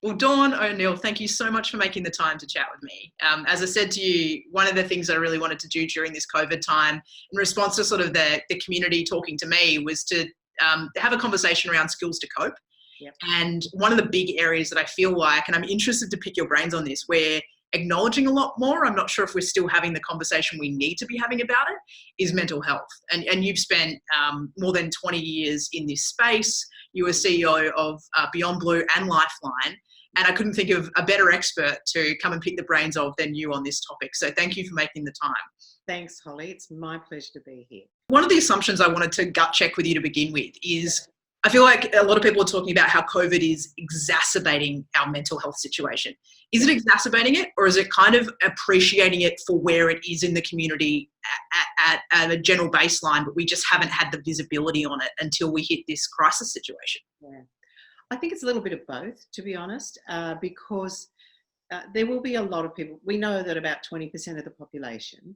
Well, Dawn O'Neill, thank you so much for making the time to chat with me. As I said to you, one of the things I really wanted to do during this COVID time, in response to sort of the community talking to me, was to have a conversation around skills to cope. Yep. And one of the big areas that I feel like, and I'm interested to pick your brains on this, we're acknowledging a lot more. I'm not sure if we're still having the conversation we need to be having about it, is mental health. And you've spent more than 20 years in this space. You were CEO of Beyond Blue and Lifeline. And I couldn't think of a better expert to come and pick the brains of than you on this topic. So thank you for making the time. Thanks, Holly. It's my pleasure to be here. One of the assumptions I wanted to gut check with you to begin with is, I feel like a lot of people are talking about how COVID is exacerbating our mental health situation. Is it exacerbating it, or is it kind of appreciating it for where it is in the community at a general baseline, but we just haven't had the visibility on it until we hit this crisis situation? Yeah. I think it's a little bit of both, to be honest, because there will be a lot of people. We know that about 20% of the population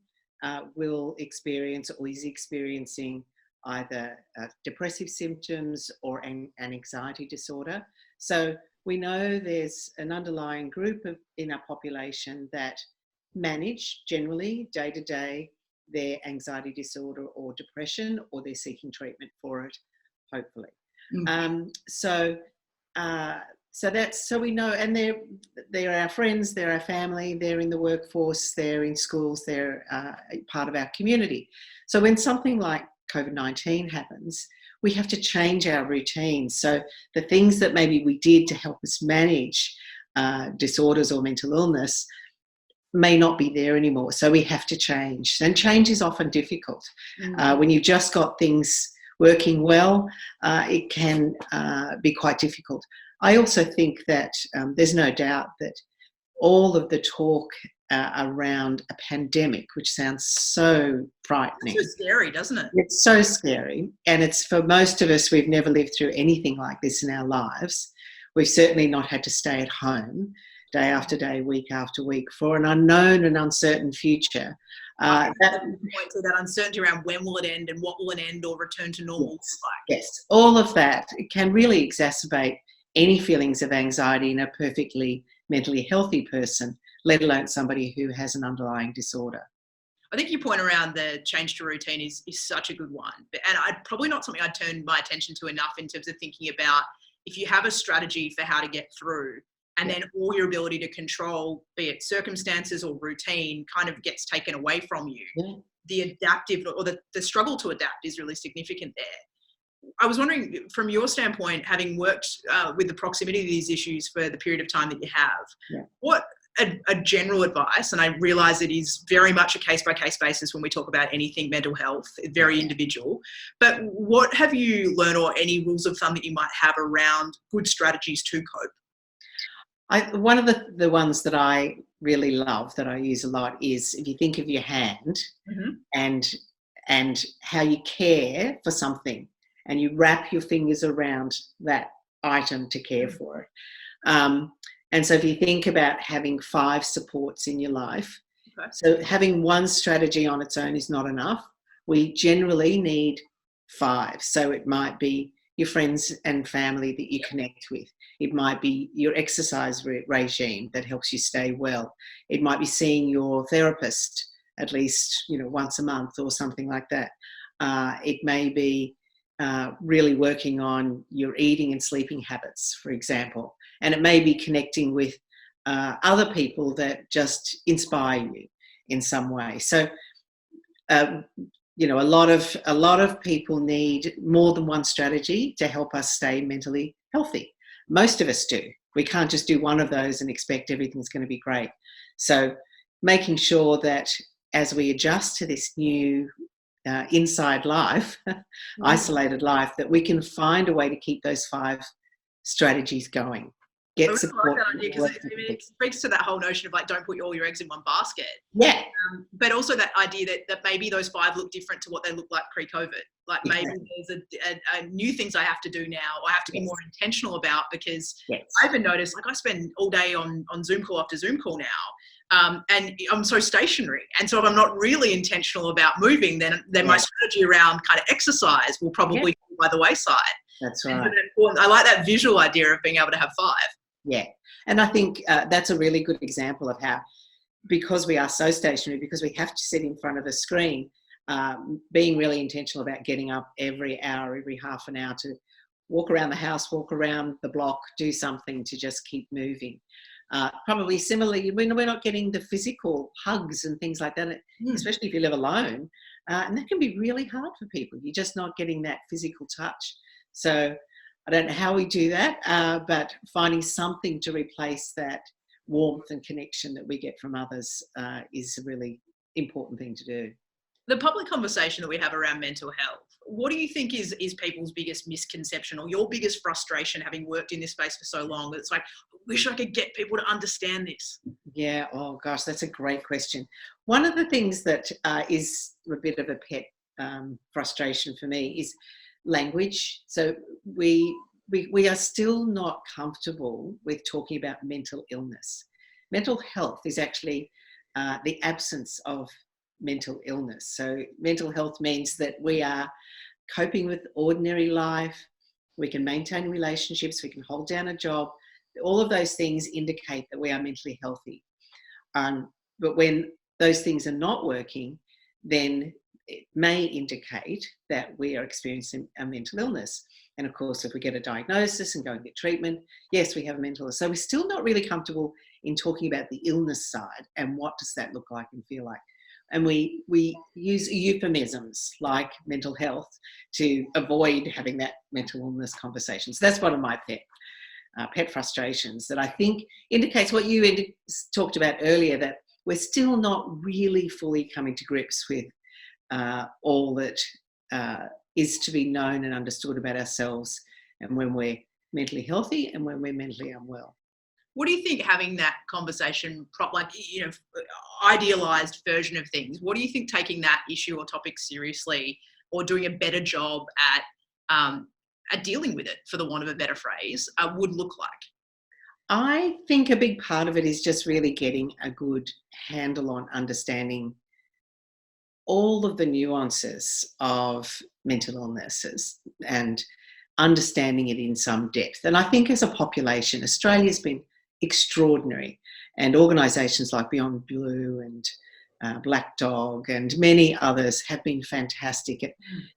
will experience or is experiencing either depressive symptoms or an anxiety disorder. So we know there's an underlying group in our population that manage generally day to day their anxiety disorder or depression, or they're seeking treatment for it, hopefully. Mm-hmm. So we know, and they're our friends, they're our family, they're in the workforce, they're in schools, they're part of our community. So when something like COVID-19 happens, we have to change our routines. So the things that maybe we did to help us manage disorders or mental illness may not be there anymore. So we have to change. And change is often difficult. Mm-hmm. When you've just got things working well, it can be quite difficult. I also think that there's no doubt that all of the talk around a pandemic, which sounds so frightening. It's so scary, doesn't it? It's so scary. And it's, for most of us, we've never lived through anything like this in our lives. We've certainly not had to stay at home day after day, week after week, for an unknown and uncertain future. That point to that uncertainty around when will it end and what will it end or return to normal. Yes, all of that can really exacerbate any feelings of anxiety in a perfectly mentally healthy person, let alone somebody who has an underlying disorder. I think your point around the change to routine is such a good one. And probably not something I'd turn my attention to enough in terms of thinking about, if you have a strategy for how to get through, and then all your ability to control, be it circumstances or routine, kind of gets taken away from you. Yeah. The adaptive, or the struggle to adapt, is really significant there. I was wondering, from your standpoint, having worked with the proximity of these issues for the period of time that you have, what a general advice, and I realise it is very much a case-by-case basis when we talk about anything mental health, very individual, but what have you learned, or any rules of thumb that you might have around good strategies to cope? One of the ones that I really love, that I use a lot, is if you think of your hand and how you care for something, and you wrap your fingers around that item to care for it. And so if you think about having 5 supports in your life, so having one strategy on its own is not enough. We generally need 5. So it might be your friends and family that you connect with. It might be your exercise regime that helps you stay well. It might be seeing your therapist at least, once a month or something like that. It may be really working on your eating and sleeping habits, for example. And it may be connecting with other people that just inspire you in some way. So, a lot of people need more than one strategy to help us stay mentally healthy. Most of us do. We can't just do one of those and expect everything's going to be great. So making sure that as we adjust to this new inside life, isolated life, that we can find a way to keep those 5 strategies going. Get support. I like that idea, because it speaks to that whole notion of don't put all your eggs in one basket. Yeah. But also that idea that maybe those 5 look different to what they look like pre-COVID. Maybe there's a new things I have to do now, or I have to be more intentional about, because I even noticed, I spend all day on Zoom call after Zoom call now. And I'm so stationary. And so if I'm not really intentional about moving, then my strategy around kind of exercise will probably fall by the wayside. That's right. I like that visual idea of being able to have 5. Yeah. And I think that's a really good example of how, because we are so stationary, because we have to sit in front of a screen, being really intentional about getting up every hour, every half an hour to walk around the house, walk around the block, do something to just keep moving. Probably similarly, we're not getting the physical hugs and things like that, especially if you live alone. And that can be really hard for people. You're just not getting that physical touch. So I don't know how we do that, but finding something to replace that warmth and connection that we get from others is a really important thing to do. The public conversation that we have around mental health, what do you think is people's biggest misconception or your biggest frustration, having worked in this space for so long, that it's like, I wish I could get people to understand this? Yeah, oh gosh, that's a great question. One of the things that is a bit of a pet frustration for me is language. So we are still not comfortable with talking about mental illness. Mental health is actually the absence of mental illness. So mental health means that we are coping with ordinary life, we can maintain relationships, we can hold down a job. All of those things indicate that we are mentally healthy. But when those things are not working, then it may indicate that we are experiencing a mental illness. And of course, if we get a diagnosis and go and get treatment, yes, we have a mental illness. So we're still not really comfortable in talking about the illness side and what does that look like and feel like. And we use euphemisms like mental health to avoid having that mental illness conversation. So that's one of my pet frustrations that I think indicates what you talked about earlier, that we're still not really fully coming to grips with all that is to be known and understood about ourselves, and when we're mentally healthy and when we're mentally unwell. What do you think having that conversation, idealized version of things, what do you think taking that issue or topic seriously, or doing a better job at dealing with it, for the want of a better phrase, would look like? I think a big part of it is just really getting a good handle on understanding all of the nuances of mental illnesses and understanding it in some depth. And I think as a population, Australia's been extraordinary, and organisations like Beyond Blue and Black Dog and many others have been fantastic at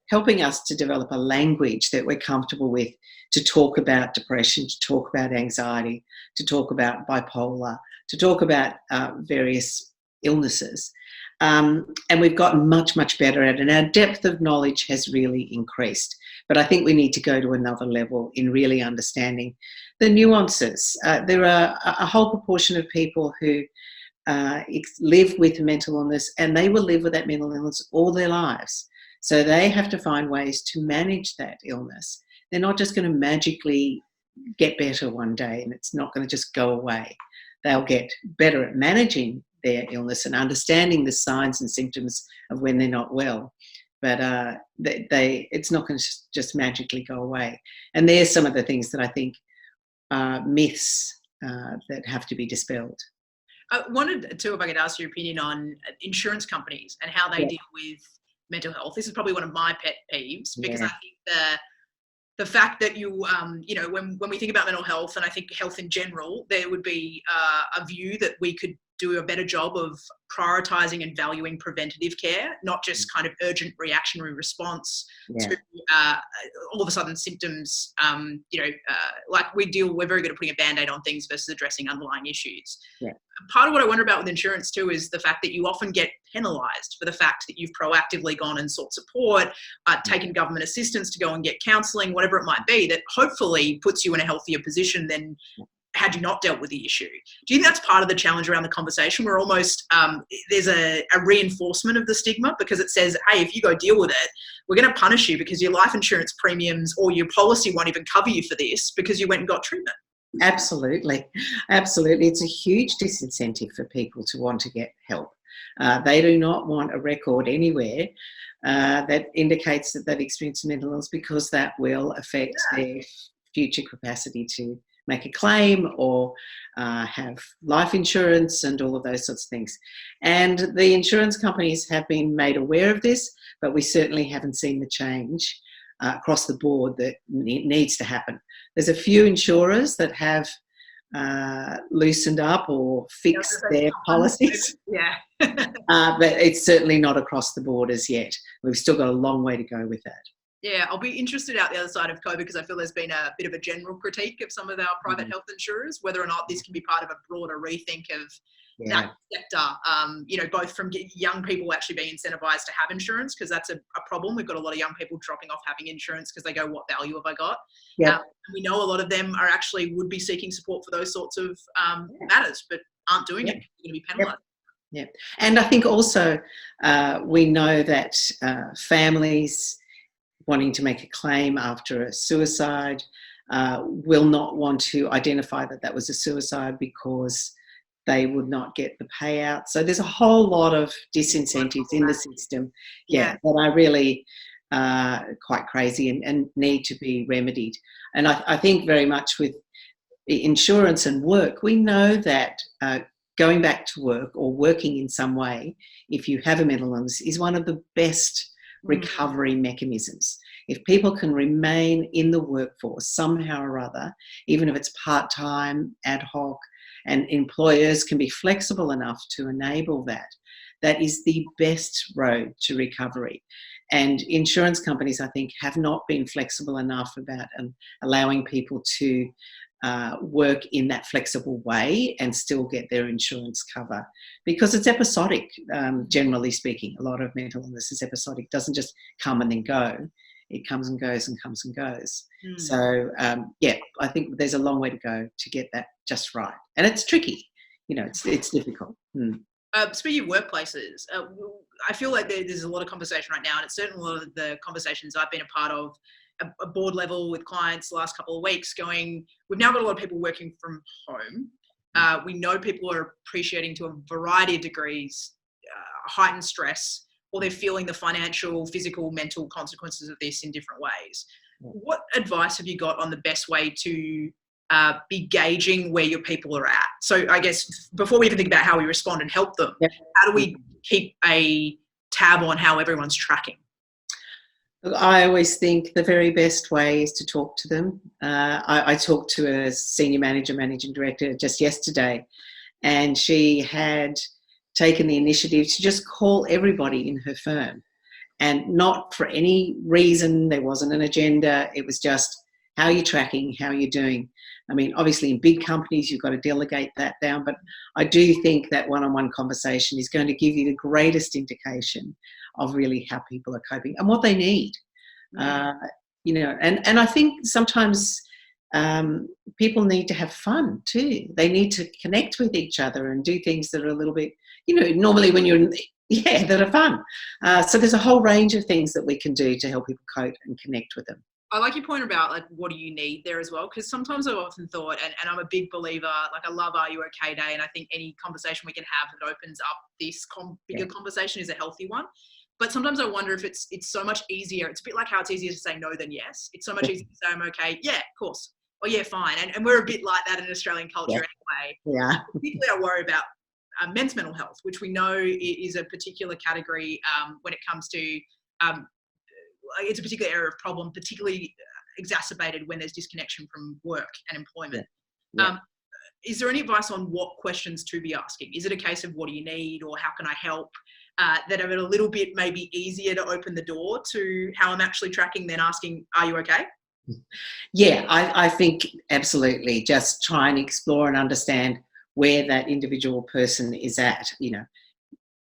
helping us to develop a language that we're comfortable with, to talk about depression, to talk about anxiety, to talk about bipolar, to talk about various illnesses. And we've gotten much, much better at it, and our depth of knowledge has really increased. But I think we need to go to another level in really understanding the nuances. There are a whole proportion of people who live with mental illness, and they will live with that mental illness all their lives. So they have to find ways to manage that illness. They're not just going to magically get better one day, and it's not going to just go away. They'll get better at managing their illness and understanding the signs and symptoms of when they're not well. But it's not going to just magically go away. And there's some of the things that I think are myths that have to be dispelled. I wanted to, if I could ask your opinion on insurance companies and how they deal with mental health. This is probably one of my pet peeves, because I think the fact that when we think about mental health, and I think health in general, there would be a view that we could do a better job of prioritising and valuing preventative care, not just kind of urgent reactionary response to all of a sudden symptoms. Like we're very good at putting a Band-Aid on things versus addressing underlying issues. Yeah. Part of what I wonder about with insurance too is the fact that you often get penalised for the fact that you've proactively gone and sought support, taken government assistance to go and get counselling, whatever it might be, that hopefully puts you in a healthier position than had you not dealt with the issue. Do you think that's part of the challenge around the conversation, where almost there's a reinforcement of the stigma, because it says, hey, if you go deal with it, we're going to punish you because your life insurance premiums or your policy won't even cover you for this because you went and got treatment? Absolutely. Absolutely. It's a huge disincentive for people to want to get help. They do not want a record anywhere that indicates that they've experienced mental illness, because that will affect their future capacity to make a claim or have life insurance and all of those sorts of things. And the insurance companies have been made aware of this, but we certainly haven't seen the change across the board that needs to happen. There's a few insurers that have loosened up or fixed their policies. Yeah. But it's certainly not across the board as yet. We've still got a long way to go with that. Yeah, I'll be interested out the other side of COVID because I feel there's been a bit of a general critique of some of our private health insurers, whether or not this can be part of a broader rethink of that sector, both from young people actually being incentivized to have insurance, because that's a problem. We've got a lot of young people dropping off having insurance because they go, what value have I got? Yeah. We know a lot of them are actually would be seeking support for those sorts of matters, but aren't doing it. They're going to be penalized. Yeah. And I think also we know that families wanting to make a claim after a suicide will not want to identify that that was a suicide because they would not get the payout. So there's a whole lot of disincentives in the system, that are really quite crazy and need to be remedied. And I think very much with insurance and work, we know that going back to work or working in some way, if you have a mental illness, is one of the best recovery mechanisms. If people can remain in the workforce somehow or other, even if it's part-time, ad hoc, and employers can be flexible enough to enable that, that is the best road to recovery. And insurance companies, I think, have not been flexible enough about allowing people to work in that flexible way and still get their insurance cover, because it's episodic, generally speaking. A lot of mental illness is episodic, doesn't just come and then go. It comes and goes and comes and goes. So, I think there's a long way to go to get that just right. And it's tricky. It's difficult. Speaking of workplaces, I feel like there's a lot of conversation right now, and it's certainly a lot of the conversations I've been a part of a board level with clients the last couple of weeks going, we've now got a lot of people working from home. We know people are appreciating to a variety of degrees heightened stress, or they're feeling the financial, physical, mental consequences of this in different ways. What advice have you got on the best way to be gauging where your people are at? So I guess before we even think about how we respond and help them, how do we keep a tab on how everyone's tracking? I always think the very best way is to talk to them. I talked to a senior manager, managing director just yesterday, and she had taken the initiative to just call everybody in her firm, and not for any reason. There wasn't an agenda. It was just, how are you tracking? How are you doing? I mean, obviously in big companies, you've got to delegate that down, but I do think that one-on-one conversation is going to give you the greatest indication of really how people are coping and what they need. And I think sometimes people need to have fun too. They need to connect with each other and do things that are a little bit, normally when you're that are fun. So there's a whole range of things that we can do to help people cope and connect with them. I like your point about like, what do you need there as well? Because sometimes I've often thought, and I'm a big believer, like I love Are You Okay Day, and I think any conversation we can have that opens up this bigger conversation is a healthy one. But sometimes I wonder if it's so much easier. It's a bit like how it's easier to say no than yes. It's so much easier to say I'm okay. Yeah, of course. Or yeah, fine. And we're a bit like that in Australian culture anyway. Yeah. Particularly I worry about men's mental health, which we know is a particular category when it comes to it's a particular area of problem, particularly exacerbated when there's disconnection from work and employment. Is there any advice on what questions to be asking? Is it a case of what do you need, or how can I help, that are a little bit maybe easier to open the door to how I'm actually tracking than asking, are you okay? Yeah, I think absolutely. Just try and explore and understand where that individual person is at.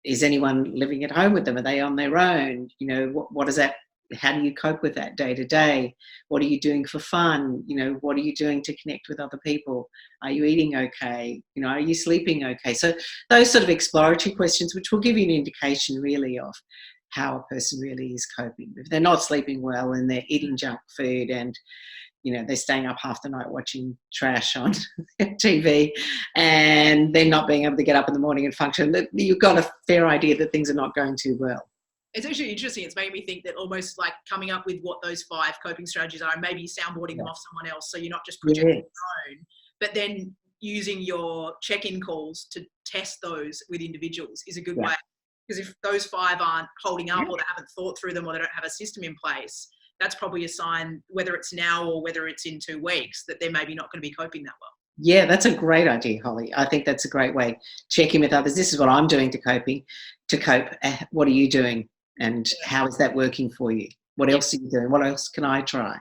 Is anyone living at home with them? Are they on their own? What is that? How do you cope with that day to day? What are you doing for fun? What are you doing to connect with other people? Are you eating okay? Are you sleeping okay? So those sort of exploratory questions, which will give you an indication really of how a person really is coping. If they're not sleeping well and they're eating junk food and they're staying up half the night watching trash on TV and they're not being able to get up in the morning and function, you've got a fair idea that things are not going too well. It's actually interesting. It's made me think that almost like coming up with what those 5 coping strategies are and maybe soundboarding them off someone else, so you're not just projecting your own, but then using your check-in calls to test those with individuals is a good way. Because if those 5 aren't holding up or they haven't thought through them or they don't have a system in place, that's probably a sign, whether it's now or whether it's in 2 weeks, that they're maybe not going to be coping that well. Yeah, that's a great idea, Holly. I think that's a great way. Check in with others. This is what I'm doing to cope. What are you doing? And how is that working for you? What Yeah. else are you doing? What else can I try?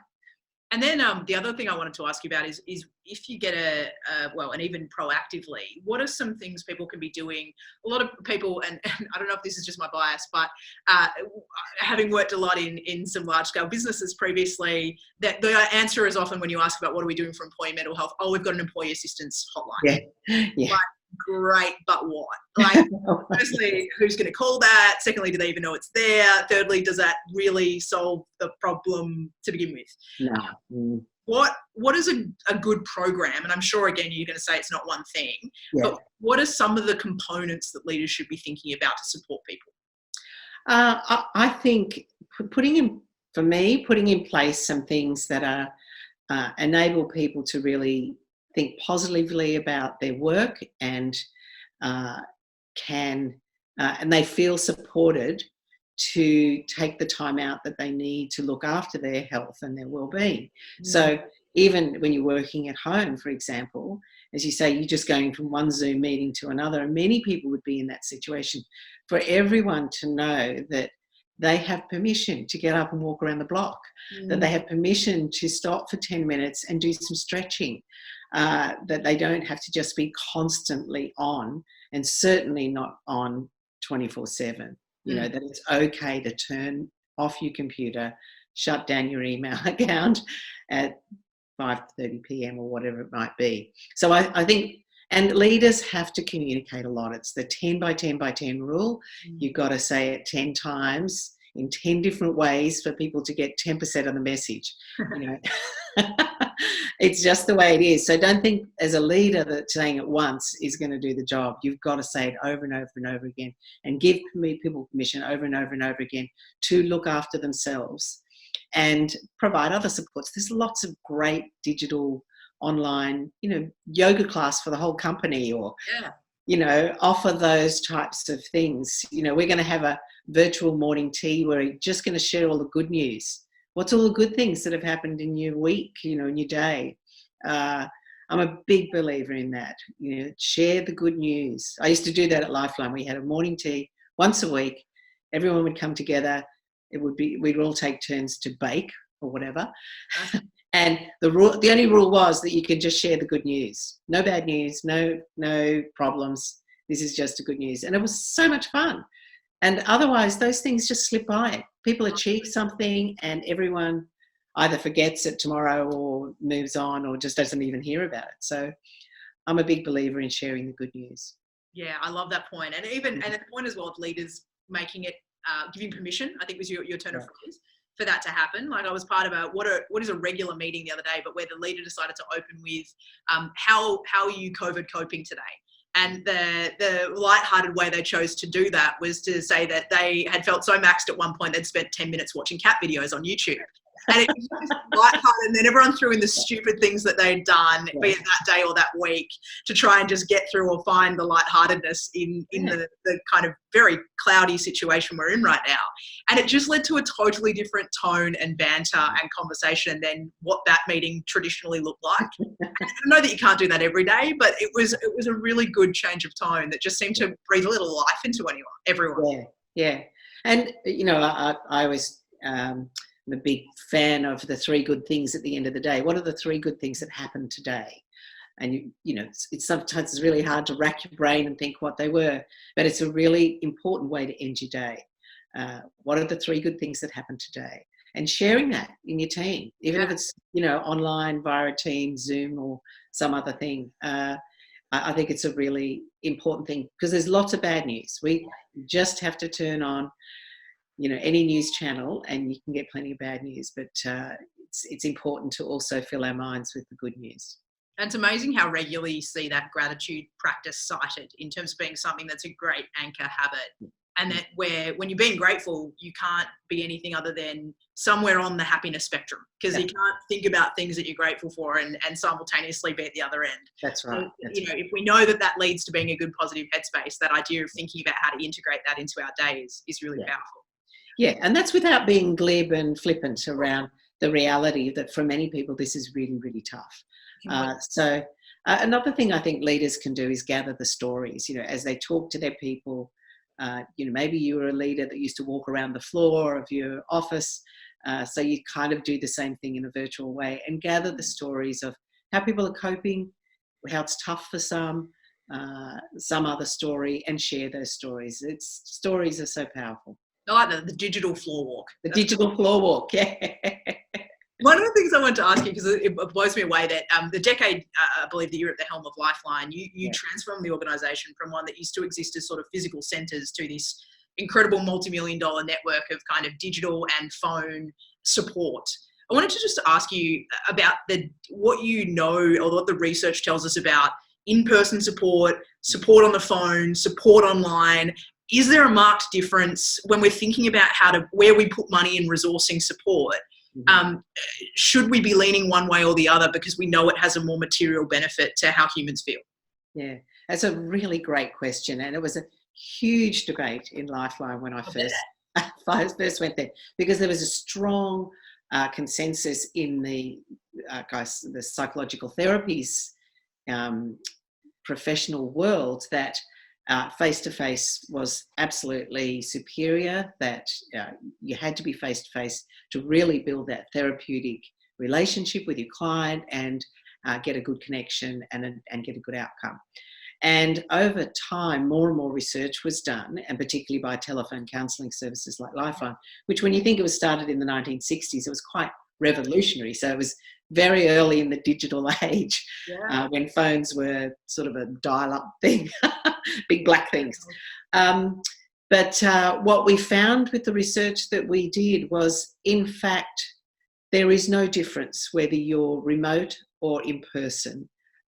And then the other thing I wanted to ask you about is if you get and even proactively, what are some things people can be doing? A lot of people, and I don't know if this is just my bias, but having worked a lot in some large scale businesses previously, that the answer is often when you ask about what are we doing for employee mental health, oh, we've got an employee assistance hotline. Yeah, yeah. Like, great, but what? Like, firstly, who's going to call that? Secondly, do they even know it's there? Thirdly, does that really solve the problem to begin with? No. What is a good program? And I'm sure, again, you're going to say it's not one thing, but what are some of the components that leaders should be thinking about to support people? I think putting in place some things that enable people to really think positively about their work and uh, and they feel supported to take the time out that they need to look after their health and their well-being. So even when you're working at home, for example, as you say, you're just going from one Zoom meeting to another, and many people would be in that situation. For everyone to know that they have permission to get up and walk around the block, that they have permission to stop for 10 minutes and do some stretching, that they don't have to just be constantly on, and certainly not on 24/7. That it's okay to turn off your computer, shut down your email account at 5:30 p.m. or whatever it might be. So I think, and leaders have to communicate a lot. It's the 10 by 10 by 10 rule. You've got to say it 10 times in 10 different ways for people to get 10% of the message. It's just the way it is. So don't think as a leader that saying it once is going to do the job. You've got to say it over and over and over again, and give people permission over and over and over again to look after themselves and provide other supports. There's lots of great digital online, yoga class for the whole company, or offer those types of things. We're going to have a virtual morning tea where we're just going to share all the good news. What's all the good things that have happened in your week, in your day? I'm a big believer in that. Share the good news. I used to do that at Lifeline. We had a morning tea once a week. Everyone would come together. We'd all take turns to bake or whatever. And the only rule was that you could just share the good news. No bad news, no problems. This is just the good news. And it was so much fun. And otherwise, those things just slip by. People achieve something and everyone either forgets it tomorrow or moves on or just doesn't even hear about it. So I'm a big believer in sharing the good news. Yeah, I love that point. And even and at the point as well of leaders making it, giving permission, I think was your turn of phrase, for that to happen. Like, I was part of what is a regular meeting the other day, but where the leader decided to open with, how are you COVID coping today? And the lighthearted way they chose to do that was to say that they had felt so maxed at one point they'd spent 10 minutes watching cat videos on YouTube. And it was just lighthearted, and then everyone threw in the stupid things that they'd done, be it that day or that week, to try and just get through or find the lightheartedness in the kind of very cloudy situation we're in right now. And it just led to a totally different tone and banter and conversation than what that meeting traditionally looked like. And I know that you can't do that every day, but it was a really good change of tone that just seemed to breathe a little life into everyone. Yeah. And, I always... I'm a big fan of the 3 good things at the end of the day. What are the 3 good things that happened today? And it's sometimes it's really hard to rack your brain and think what they were, but it's a really important way to end your day. What are the 3 good things that happened today? And sharing that in your team, even if it's online via a team, Zoom, or some other thing. I think it's a really important thing because there's lots of bad news. We just have to turn on any news channel and you can get plenty of bad news, but it's important to also fill our minds with the good news. And it's amazing how regularly you see that gratitude practice cited in terms of being something that's a great anchor habit. And that when you're being grateful, you can't be anything other than somewhere on the happiness spectrum, because you can't think about things that you're grateful for and simultaneously be at the other end. That's right. So, if we know that leads to being a good positive headspace, that idea of thinking about how to integrate that into our day is really powerful. Yeah, and that's without being glib and flippant around the reality that for many people this is really, really tough. So Another thing I think leaders can do is gather the stories, as they talk to their people. Maybe you were a leader that used to walk around the floor of your office. So you kind of do the same thing in a virtual way and gather the stories of how people are coping, how it's tough for some other story, and share those stories. Stories are so powerful. I like the digital floor walk. Floor walk, yeah. One of the things I wanted to ask you, because it blows me away, that the decade, I believe that you're at the helm of Lifeline, you transformed the organisation from one that used to exist as sort of physical centres to this incredible multi-million-dollar network of kind of digital and phone support. I wanted to just ask you about what you know, or what the research tells us about in-person support on the phone, support online. Is there a marked difference when we're thinking about where we put money in resourcing support? Should we be leaning one way or the other because we know it has a more material benefit to how humans feel? Yeah, that's a really great question. And it was a huge debate in Lifeline when I first went there, because there was a strong consensus in the psychological therapies professional world that face-to-face was absolutely superior, that you had to be face-to-face to really build that therapeutic relationship with your client and get a good connection and get a good outcome. And over time, more and more research was done, and particularly by telephone counselling services like Lifeline, which when you think it was started in the 1960s, it was quite revolutionary. So it was very early in the digital age, when phones were sort of a dial-up thing, big black things. But what we found with the research that we did was, in fact, there is no difference whether you're remote or in person.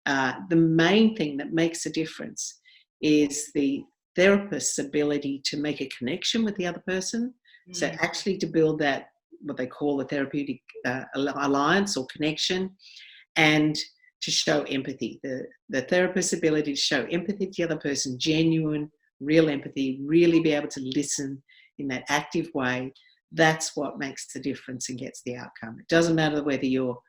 The main thing that makes a difference is the therapist's ability to make a connection with the other person. So actually to build that, what they call a therapeutic alliance or connection, and to show empathy. The therapist's ability to show empathy to the other person, genuine, real empathy, really be able to listen in that active way. That's what makes the difference and gets the outcome. It doesn't matter whether you're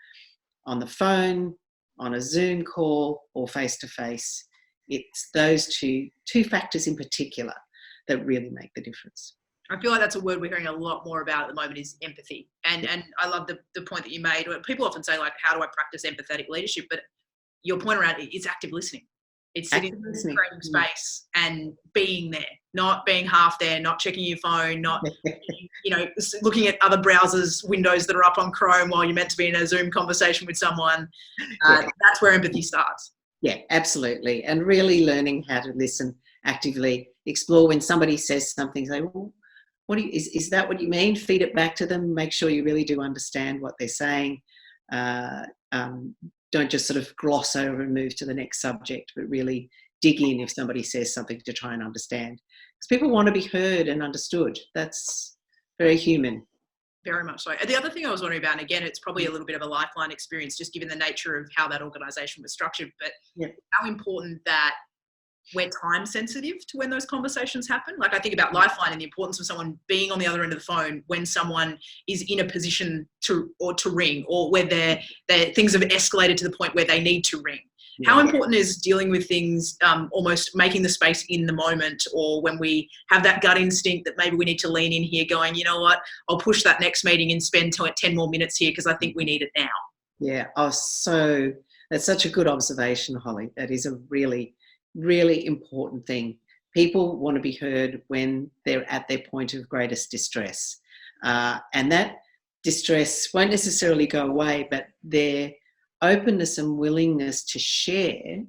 on the phone, on a Zoom call, or face-to-face. It's those two factors in particular that really make the difference. I feel like that's a word we're hearing a lot more about at the moment, is empathy. And I love the point that you made. People often say, like, how do I practice empathetic leadership? But your point around it is active listening. It's sitting in the creating space and being there, not being half there, not checking your phone, not looking at other browsers windows that are up on Chrome while you're meant to be in a Zoom conversation with someone. That's where empathy starts. Yeah, absolutely. And really learning how to listen actively, explore when somebody says something, say, well, is that what you mean? Feed it back to them. Make sure you really do understand what they're saying. Don't just sort of gloss over and move to the next subject, but really dig in if somebody says something to try and understand. Because people want to be heard and understood. That's very human. Very much so. And the other thing I was wondering about, and again, it's probably a little bit of a Lifeline experience, just given the nature of how that organisation was structured, but how important that we're time sensitive to when those conversations happen. Like, I think about Lifeline and the importance of someone being on the other end of the phone when someone is in a position to ring, or where things have escalated to the point where they need to ring. How important is dealing with things, almost making the space in the moment, or when we have that gut instinct that maybe we need to lean in here going, you know what, I'll push that next meeting and spend 10 more minutes here because I think we need it now. Yeah. That's such a good observation, Holly. That is a really, really important thing. People want to be heard when they're at their point of greatest distress. And that distress won't necessarily go away, but their openness and willingness to share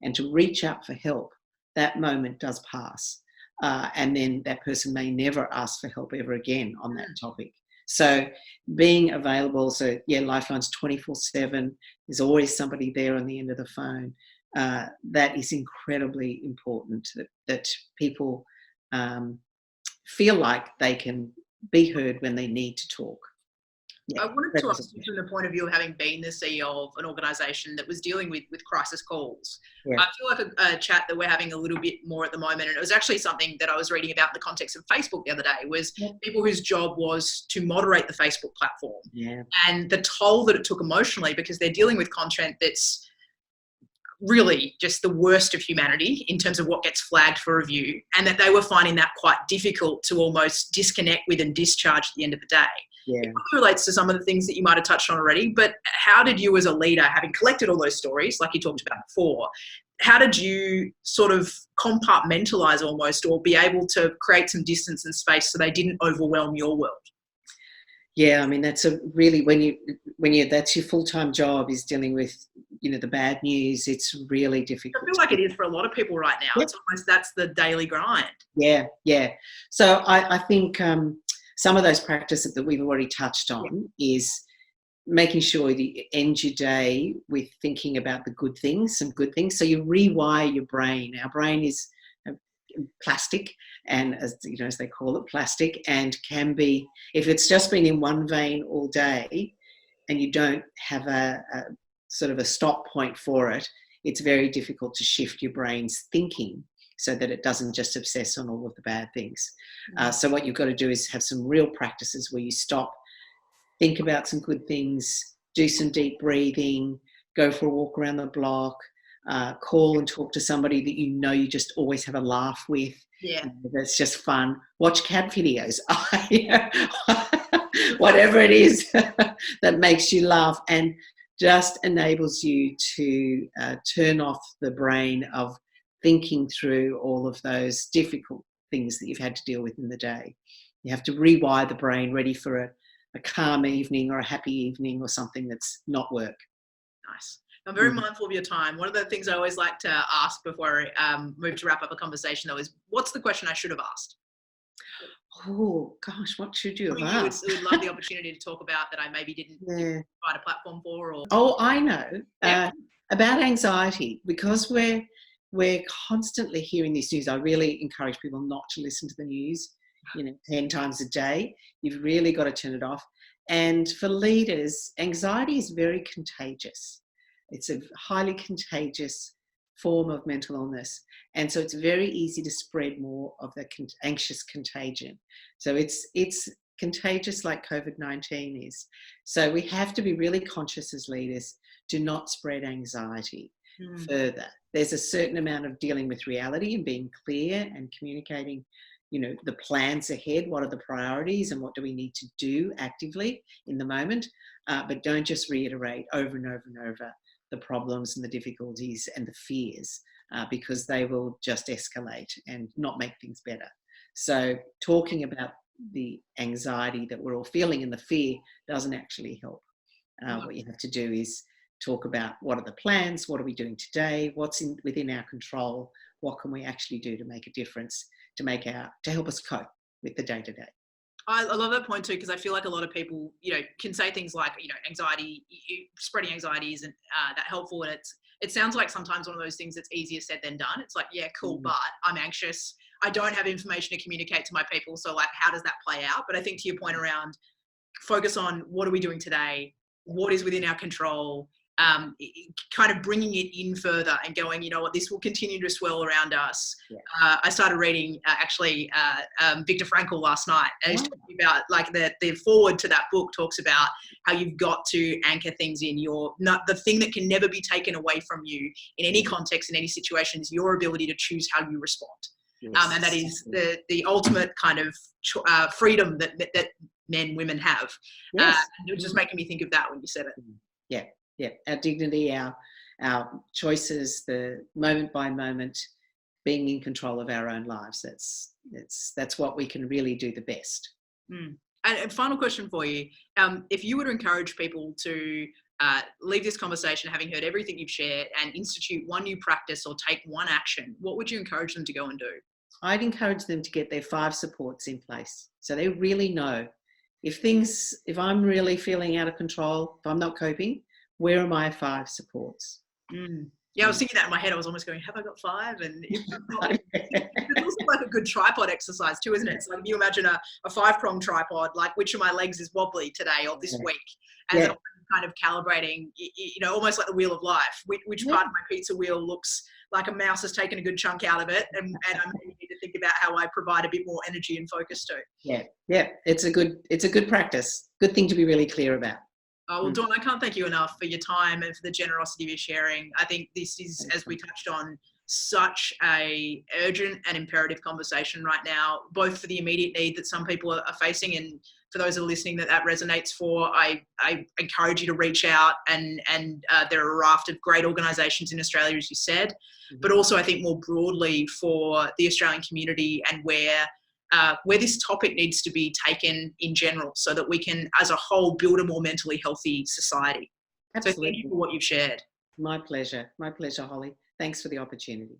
and to reach out for help, that moment does pass. And then that person may never ask for help ever again on that topic. So being available, Lifeline's 24/7, there's always somebody there on the end of the phone. That is incredibly important, that people feel like they can be heard when they need to talk. I wanted to ask you from the point of view of having been the CEO of an organisation that was dealing with crisis calls. I feel like a chat that we're having a little bit more at the moment, and it was actually something that I was reading about in the context of Facebook the other day, was people whose job was to moderate the Facebook platform, and the toll that it took emotionally, because they're dealing with content that's really just the worst of humanity in terms of what gets flagged for review, and that they were finding that quite difficult to almost disconnect with and discharge at the end of the day. Yeah. It relates to some of the things that you might have touched on already, but how did you as a leader, having collected all those stories, like you talked about before, how did you sort of compartmentalize almost, or be able to create some distance and space so they didn't overwhelm your world? Yeah, I mean, that's a really, when you that's your full-time job, is dealing with, the bad news. It's really difficult. I feel like it is for a lot of people right now. Yeah. It's almost, that's the daily grind. Yeah. So I think some of those practices that we've already touched on is making sure that you end your day with thinking about the good things, some good things. So you rewire your brain. Our brain is plastic, and as they call it, plastic, and can be, if it's just been in one vein all day and you don't have a sort of a stop point for it, it's very difficult to shift your brain's thinking so that it doesn't just obsess on all of the bad things. So what you've got to do is have some real practices where you stop, think about some good things, do some deep breathing, go for a walk around the block, call and talk to somebody that you just always have a laugh with. Yeah. That's just fun. Watch cat videos. Whatever it is that makes you laugh and just enables you to turn off the brain of thinking through all of those difficult things that you've had to deal with in the day. You have to rewire the brain ready for a calm evening or a happy evening or something that's not work. Nice. I'm very mindful of your time. One of the things I always like to ask before I move to wrap up a conversation, though, is what's the question I should have asked? Oh, gosh, what should you have asked? You would love the opportunity to talk about that I maybe didn't provide a platform for. Or Oh, I know. About anxiety, because we're constantly hearing this news. I really encourage people not to listen to the news, 10 times a day. You've really got to turn it off. And for leaders, anxiety is very contagious. It's a highly contagious form of mental illness. And so it's very easy to spread more of the anxious contagion. So it's contagious like COVID-19 is. So we have to be really conscious as leaders to not spread anxiety further. There's a certain amount of dealing with reality and being clear and communicating, the plans ahead, what are the priorities and what do we need to do actively in the moment. But don't just reiterate over and over and over the problems and the difficulties and the fears, because they will just escalate and not make things better. So talking about the anxiety that we're all feeling and the fear doesn't actually help. What you have to do is talk about what are the plans, what are we doing today, what's within our control, what can we actually do to make a difference, to help us cope with the day-to-day. I love that point too, because I feel like a lot of people, can say things like, anxiety, spreading anxiety isn't that helpful. And it sounds like sometimes one of those things that's easier said than done. It's like, yeah, cool, but I'm anxious. I don't have information to communicate to my people. So like, how does that play out? But I think to your point around focus on what are we doing today? What is within our control? Kind of bringing it in further and going, this will continue to swirl around us. Yeah. I started reading Viktor Frankl last night, and he's talking about like the forward to that book talks about how you've got to anchor things in the thing that can never be taken away from you in any context, in any situation, is your ability to choose how you respond. Yes. And that is the ultimate kind of freedom that men, women have. Yes. It was just making me think of that when you said it. Yeah, our dignity, our choices, the moment by moment, being in control of our own lives. That's what we can really do the best. And a final question for you: if you were to encourage people to leave this conversation, having heard everything you've shared, and institute one new practice or take one action, what would you encourage them to go and do? I'd encourage them to get their 5 supports in place, so they really know if I'm really feeling out of control, if I'm not coping, where are my 5 supports? Yeah, I was thinking that in my head. I was almost going, have I got 5? And it's also like a good tripod exercise too, isn't it? It's like if you imagine a 5-pronged tripod, like which of my legs is wobbly today or this week, and then kind of calibrating, almost like the wheel of life. Which part of my pizza wheel looks like a mouse has taken a good chunk out of it, and I need to think about how I provide a bit more energy and focus to. Yeah, it's a good practice. Good thing to be really clear about. Well, Dawn, I can't thank you enough for your time and for the generosity of your sharing. I think this is, as we touched on, such a urgent and imperative conversation right now, both for the immediate need that some people are facing, and for those that are listening that resonates for. I encourage you to reach out, and there are a raft of great organisations in Australia, as you said, but also I think more broadly for the Australian community, and where this topic needs to be taken in general, so that we can, as a whole, build a more mentally healthy society. Absolutely. So thank you for what you've shared. My pleasure, Holly. Thanks for the opportunity.